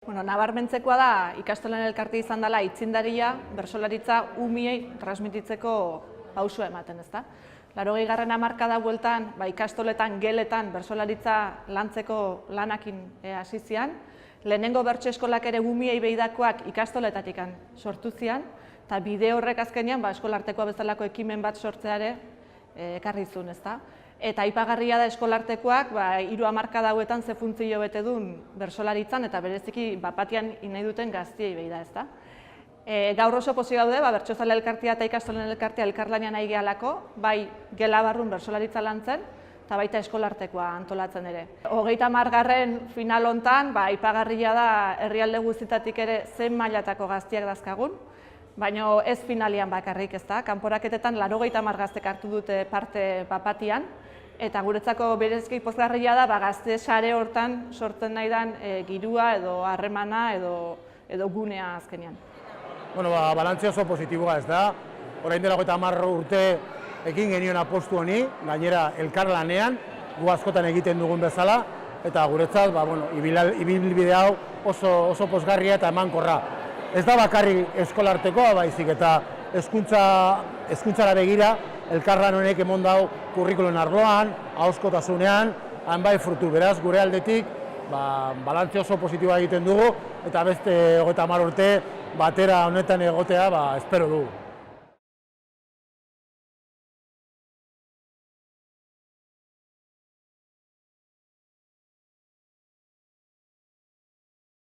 Nabarmentzekoa da ikastolen elkarte izan dela aitzindaria bertsolaritza umiei transmititzeko pausua ematen, ezta? 80. hamarkada bueltan, ikastoletan, geletan bertsolaritza lantzeko lanakin hasi zian. Lehenengo bertso eskolak ere umiei behidakoak ikastoletatik sortu zian, eta bide horrek azkenean eskolartekoa bezalako ekimen bat sortzea ere ekarri zuen, ezta? Eta aipagarria da eskolartekoak 3 hamarkada hauetan ze funtzio bete duen bertsolaritzan eta bereziki bat-batean nahi duten gaztiei behi da, ezta? Gaur oso pozik gaude, bertsozale elkartea eta ikastolen elkartea elkarlanean ari gehalako, bai gela barrun bertsolaritza lantzen, eta baita eskolartekoa antolatzen ere. 30. final hontan, aipagarria da herrialde guztietatik ere zein mailatako gaztiak dazkagun, baina ez finalian bakarrik, ezta? Kanporaketetan 80 gaztek hartu dute parte bat-batean, eta guretzako bereziki pozgarria da gazte sare hortan sortzen nahi den girua edo harremana edo gunea azkenean. Balantzea oso positiboa ez da. Orain dela 30 urte ekin genion apostu honi, gainera elkarlanean, gu askotan egiten dugun bezala, eta guretzat ibilbide hau oso pozgarria eta emankorra. Ez da bakarrik eskolartekoa, baizik eta hezkuntzara begira, elkarlan honek emon dau kurrikulen arloan, ahozkotasunean, hainbat frutu. Beraz, gure aldetik, balantze oso positiboa egiten dugu, eta beste 30 urte batera honetan egotea espero dugu.